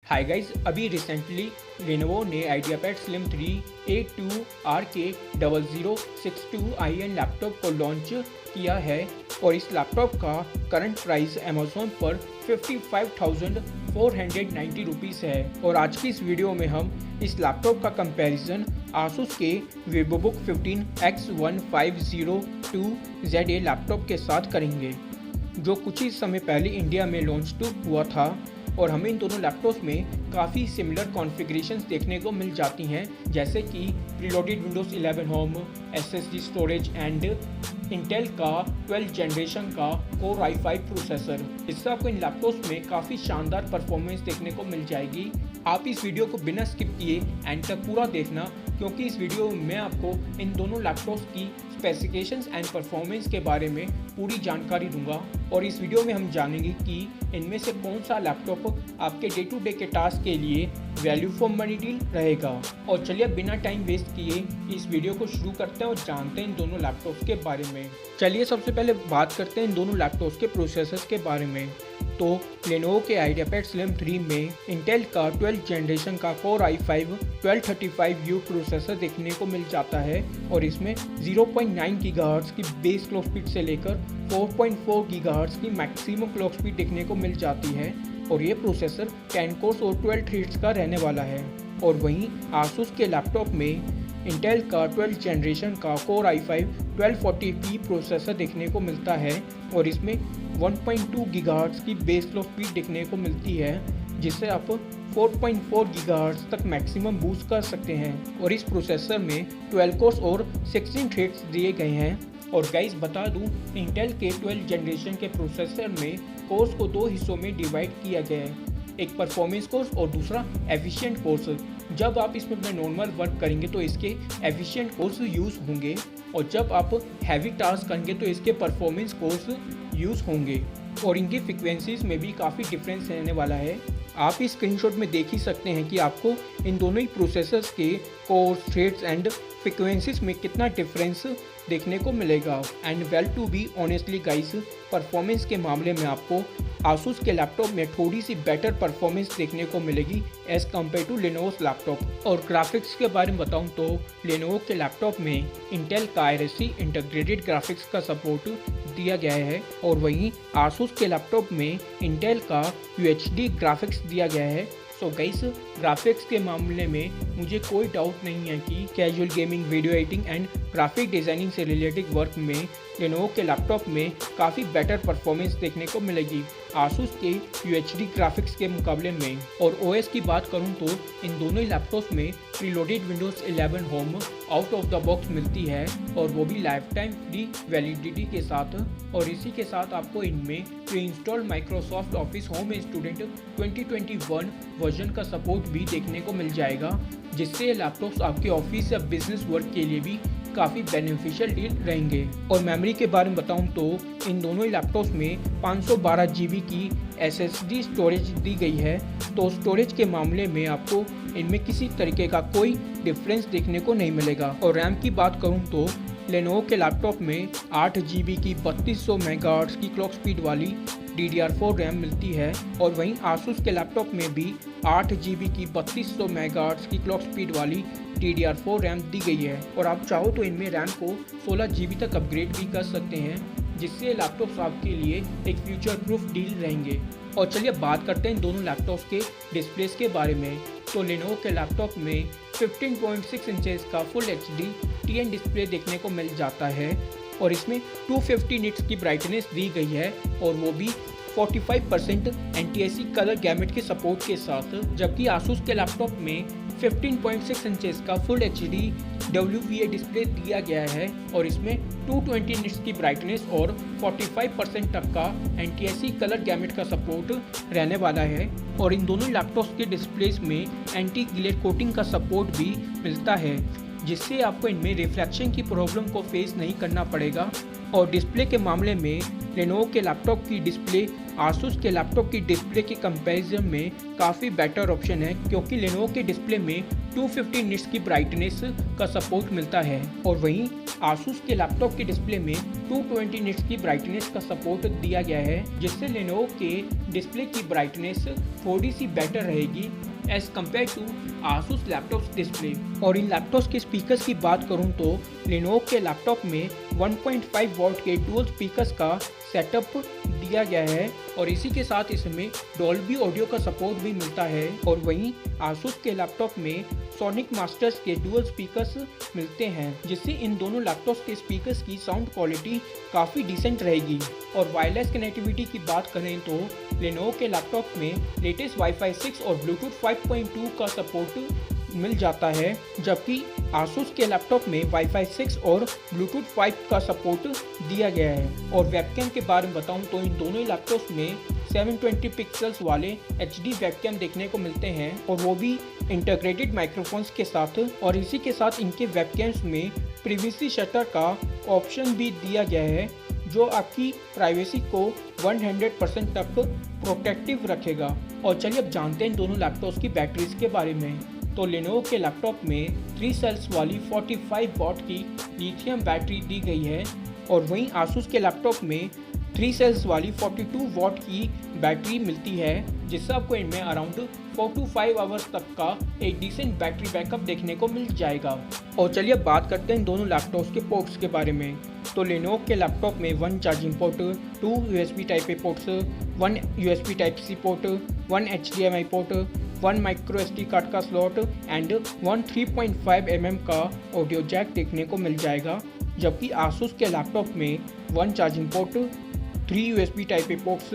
Hi guys, अभी recently Lenovo ने IdeaPad slim 3 A2RK0062IN laptop को लॉन्च किया है और इस लैपटॉप का करंट प्राइस अमेज़ॉन पर 55,490 रुपीज़ है। और आज की इस वीडियो में हम इस लैपटॉप का कंपैरिजन आसूस के वीवोबुक 15X1502ZA लैपटॉप के साथ करेंगे, जो कुछ ही समय पहले इंडिया में लॉन्च हुआ था। और हमें इन दोनों लैपटॉप्स में काफ़ी सिमिलर कॉन्फ़िगरेशंस देखने को मिल जाती हैं, जैसे कि preloaded Windows 11 home, SSD storage and Intel का 12th जनरेशन का कोर i5 प्रोसेसर। इससे आपको इन लैपटॉप्स में काफ़ी शानदार परफॉर्मेंस देखने को मिल जाएगी। आप इस वीडियो को बिना स्किप किए एंड तक पूरा देखना, क्योंकि इस वीडियो में मैं आपको इन दोनों लैपटॉप्स की स्पेसिफिकेशंस एंड परफॉर्मेंस के बारे में पूरी जानकारी दूंगा। और इस वीडियो में हम जानेंगे कि इनमें से कौन सा लैपटॉप आपके डे टू डे के टास्क के लिए वैल्यू फॉर मनी डील रहेगा। और चलिए बिना टाइम वेस्ट किए इस वीडियो को शुरू करते हैं और जानते हैं इन दोनों लैपटॉप्स के बारे में। चलिए सबसे पहले बात करते हैं इन दोनों लैपटॉप्स के प्रोसेसर्स के बारे में। तो लेनोवो के आइडियापैड स्लिम 3 में इंटेल का 12th जनरेशन का कोर i5 1235U प्रोसेसर देखने को मिल जाता है और इसमें 0.9 गीगाहर्ट्ज़ की बेस क्लॉक स्पीड से लेकर 4.4 गीगाहर्ट्ज़ की मैक्सिमम क्लॉक स्पीड देखने को मिल जाती है। और ये प्रोसेसर 10 कोर्स और 12 थ्रेड्स का रहने वाला है। और वहीं आसूस के लैपटॉप में इंटेल का 12th जनरेशन का कोर i5 1240p प्रोसेसर देखने को मिलता है और इसमें 1.2 गीगाहर्ट्ज़ की बेस क्लॉक स्पीड देखने को मिलती है, जिससे आप 4.4 गीगाहर्ट्ज़ तक मैक्सिमम बूस्ट कर सकते हैं। और इस प्रोसेसर में 12 कोर्स और 16 थ्रेड्स दिए गए हैं। और गाइस बता दूं, इंटेल के 12th जनरेशन के प्रोसेसर में कोर्स को दो हिस्सों में डिवाइड किया गया है, एक परफॉर्मेंस कोर्स और दूसरा एफिशिएंट कोर्स। जब आप इसमें अपना नॉर्मल वर्क करेंगे तो इसके एफिशिएंट कोर्स यूज़ होंगे, और जब आप हैवी टास्क करेंगे तो इसके परफॉर्मेंस कोर्स यूज़ होंगे। और इनकी फ्रिक्वेंसीज में भी काफ़ी डिफरेंस रहने वाला है। आप इस स्क्रीनशॉट में देख ही सकते हैं कि आपको इन दोनों ही प्रोसेसर्स के कोर्स, थ्रेड्स एंड फ्रिक्वेंसीज में कितना डिफरेंस देखने को मिलेगा। And well to be honestly guys, performance के मामले में आपको आसूस के लैपटॉप में थोड़ी सी बेटर परफॉर्मेंस देखने को मिलेगी एज़ कम्पेयर टू लेनोवोस लैपटॉप। और ग्राफिक्स के बारे में बताऊं तो लेनोवो के लैपटॉप में इंटेल का IRSC इंटीग्रेटेड ग्राफिक्स का सपोर्ट दिया गया है और वहीं आसूस के लैपटॉप में इंटेल का UHD ग्राफिक्स दिया गया है। सो गाइस, ग्राफिक्स के मामले में मुझे कोई डाउट नहीं है कि casual gaming, video editing and graphic designing से रिलेटेड वर्क में लेनोवो के लैपटॉप में काफ़ी बेटर परफॉर्मेंस देखने को मिलेगी आसूस के UHD ग्राफिक्स के मुकाबले में। और OS की बात करूं तो इन दोनों ही लैपटॉप्स में preloaded Windows 11 home out of the box मिलती है, और वो भी लाइफ टाइम फ्री वैलिडिटी के साथ। और इसी के साथ आपको इनमें pre installed Microsoft office home student 2021 version का सपोर्ट भी देखने को मिल जाएगा, जिससे ये लैपटॉप्स आपके ऑफिस या बिजनेस वर्क के लिए भी काफ़ी बेनिफिशियल डील रहेंगे। और मेमोरी के बारे में बताऊं तो इन दोनों ही लैपटॉप्स में 512 GB की SSD स्टोरेज दी गई है। तो स्टोरेज के मामले में आपको इनमें किसी तरीके का कोई डिफरेंस देखने को नहीं मिलेगा। और रैम की बात करूं तो लेनोवो के लैपटॉप में 8 GB की 3200 मेगाहर्ट्ज़ की क्लॉक स्पीड वाली DDR4 रैम मिलती है, और वहीं आसूस के लैपटॉप में भी 8 GB की 3200 मेगाहर्ट्ज़ की क्लॉक स्पीड वाली DDR4 रैम दी गई है। और आप चाहो तो इनमें रैम को 16 GB तक अपग्रेड भी कर सकते हैं, जिससे लैपटॉप्स आपके लिए एक फ्यूचर प्रूफ डील रहेंगे। और चलिए बात करते हैं इन दोनों लैपटॉप्स के डिस्प्लेस के बारे में। तो लेनोवो के लैपटॉप में 15.6 इंचेस का फुल HD TN डिस्प्ले देखने को मिल जाता है, और इसमें 250 निट्स की ब्राइटनेस दी गई है, और वो भी 45% NTSC कलर गैमेट के सपोर्ट के साथ। जबकि आसूस के लैपटॉप में 15.6 इंचेस का फुल HD WVA डिस्प्ले दिया गया है, और इसमें 220 निट्स की ब्राइटनेस और 45% तक का NTSC कलर गैमेट का सपोर्ट रहने वाला है। और इन दोनों लैपटॉप्स के डिस्प्लेस में एंटी ग्लेयर कोटिंग का सपोर्ट भी मिलता है, जिससे आपको इनमें रिफ्लेक्शन की प्रॉब्लम को फेस नहीं करना पड़ेगा। और डिस्प्ले के मामले में लेनोवो के लैपटॉप की डिस्प्ले आसूस के लैपटॉप की डिस्प्ले के कंपैरिजन में काफ़ी बेटर ऑप्शन है, क्योंकि लेनोवो के डिस्प्ले में 250 निट्स की ब्राइटनेस का सपोर्ट मिलता है और वहीं आसूस के लैपटॉप के डिस्प्ले में 220 निट्स की ब्राइटनेस का सपोर्ट दिया गया है, जिससे लेनोवो के डिस्प्ले की ब्राइटनेस थोड़ी सी बेटर रहेगी as compare to Asus laptop display. और इन लैपटॉप्स के स्पीकर्स की बात करूं तो लेनोवो के लैपटॉप में 1.5 वॉट के डुअल स्पीकर्स का सेटअप दिया गया है और इसी के साथ इसमें डॉल्बी ऑडियो का सपोर्ट भी मिलता है। और वहीं आसूस के लैपटॉप में सोनिक मास्टर्स के डुअल स्पीकर्स मिलते हैं, जिससे इन दोनों लैपटॉप्स के स्पीकर्स की साउंड क्वालिटी काफ़ी डिसेंट रहेगी। और वायरलेस कनेक्टिविटी की बात करें तो लेनोवो के लैपटॉप में लेटेस्ट वाईफाई 6 और ब्लूटूथ 5.2 का सपोर्ट मिल जाता है, जबकि आसूस के लैपटॉप में वाईफाई 6 और ब्लूटूथ 5 का सपोर्ट दिया गया है। और वेबकैम के बारे में बताऊं तो इन दोनों लैपटॉप्स में 720 पिक्सल्स वाले HD वेबकैम देखने को मिलते हैं और वो भी इंटीग्रेटेड माइक्रोफोन्स के साथ। और इसी के साथ इनके वेबकैम्स में प्रिवेसी शटर का ऑप्शन भी दिया गया है, जो आपकी प्राइवेसी को 100% तक प्रोटेक्टिव रखेगा। और चलिए अब जानते हैं इन दोनों लैपटॉप्स की बैटरीज के बारे में। तो लेनोवो के लैपटॉप में 3 सेल्स वाली 45 वॉट की लिथियम बैटरी दी गई है और वहीं आसूस के लैपटॉप में 3 सेल्स वाली 42 वॉट की बैटरी मिलती है, जिससे आपको इनमें अराउंड 4 to 5 आवर्स तक का एक डिसेंट बैटरी बैकअप देखने को मिल जाएगा। और चलिए अब बात करते हैं इन दोनों लैपटॉप्स के पोर्ट्स के बारे में। तो लेनोवो के लैपटॉप में 1 charging port, 2 USB type A ports, 1 USB type C port, 1 HDMI port, 1 micro SD card का स्लॉट एंड 1 3.5 mm का ऑडियो जैक देखने को मिल जाएगा। जबकि आसूस के लैपटॉप में 1 charging port, 3 USB type A ports,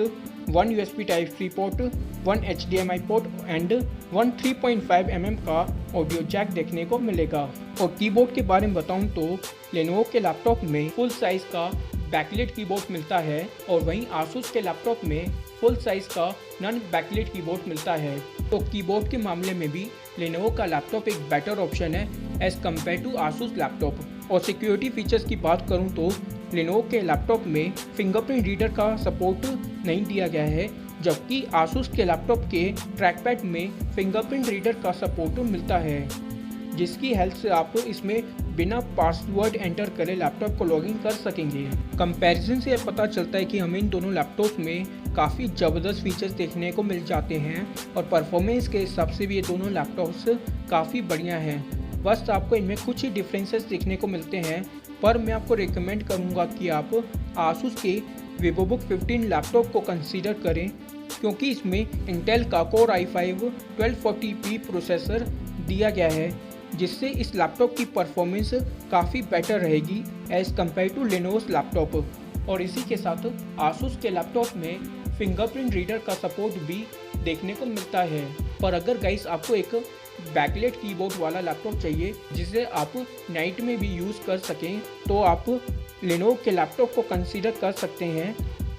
1 USB type C port, 1 HDMI port and 1 3.5 mm का audio jack देखने को मिलेगा। और कीबोर्ड के बारे में बताऊं तो लेनोवो के लैपटॉप में फुल साइज़ का बैकलाइट कीबोर्ड मिलता है और वहीं आसूस के लैपटॉप में फुल साइज़ का नॉन बैकलाइट कीबोर्ड मिलता है। तो कीबोर्ड के मामले में भी लेनोवो का लैपटॉप एक बेटर ऑप्शन है as compare to Asus laptop. और सिक्योरिटी फीचर्स की बात करूं तो लेनोवो के लैपटॉप में फिंगरप्रिंट रीडर का सपोर्ट नहीं दिया गया है, जबकि आसूस के लैपटॉप के ट्रैकपैड में फिंगरप्रिंट रीडर का सपोर्ट मिलता है, जिसकी हेल्प से आप इसमें बिना पासवर्ड एंटर करे लैपटॉप को लॉगिन कर सकेंगे। कंपैरिजन से पता चलता है कि हमें इन दोनों लैपटॉप्स में काफ़ी ज़बरदस्त फीचर्स देखने को मिल जाते हैं और परफॉर्मेंस के हिसाब से भी ये दोनों लैपटॉप्स काफ़ी बढ़िया हैं। बस आपको इनमें कुछ ही डिफरेंसेस देखने को मिलते हैं, पर मैं आपको रिकमेंड करूँगा कि आप आसूस के वीवोबुक 15 लैपटॉप को कंसीडर करें, क्योंकि इसमें इंटेल का कोर i5 1240p प्रोसेसर दिया गया है, जिससे इस लैपटॉप की परफॉर्मेंस काफ़ी बेटर रहेगी एज़ कम्पेयर टू लेनोवोस लैपटॉप। और इसी के साथ आसूस के लैपटॉप में फिंगरप्रिंट रीडर का सपोर्ट भी देखने को मिलता है। पर अगर गाइस आपको एक बैकलाइट कीबोर्ड वाला लैपटॉप चाहिए जिसे आप नाइट में भी यूज़ कर सकें, तो आप लेनोवो के लैपटॉप को कंसीडर कर सकते हैं।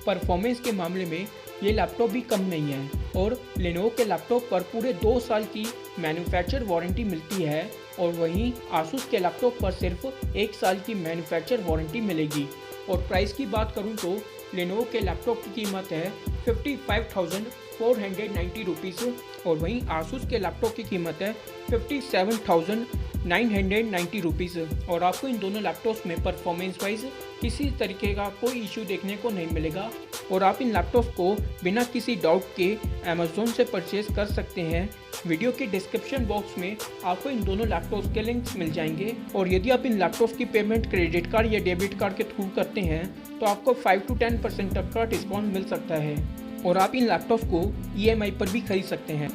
परफॉर्मेंस के मामले में ये लैपटॉप भी कम नहीं है और लेनोवो के लैपटॉप पर पूरे 2 साल की मैन्युफैक्चर वारंटी मिलती है और वहीं आसूस के लैपटॉप पर सिर्फ 1 साल की मैन्युफैक्चर वारंटी मिलेगी। और प्राइस की बात करूं तो लेनोवो के लैपटॉप की कीमत है 55,490 रुपीज़ और वहीं आसूस के लैपटॉप की कीमत है 57,990 रुपीज़। और आपको इन दोनों लैपटॉप्स में परफॉर्मेंस वाइज किसी तरीके का कोई इशू देखने को नहीं मिलेगा और आप इन लैपटॉप्स को बिना किसी डाउट के अमेज़ॉन से परचेज कर सकते हैं। वीडियो के डिस्क्रिप्शन बॉक्स में आपको इन दोनों लैपटॉप्स के लिंक्स मिल जाएंगे और यदि आप इन लैपटॉप्स की पेमेंट क्रेडिट कार्ड या डेबिट कार्ड के थ्रू करते हैं तो आपको 5 to 10% तक का डिस्काउंट मिल सकता है और आप इन लैपटॉप्स को EMI पर भी खरीद सकते हैं।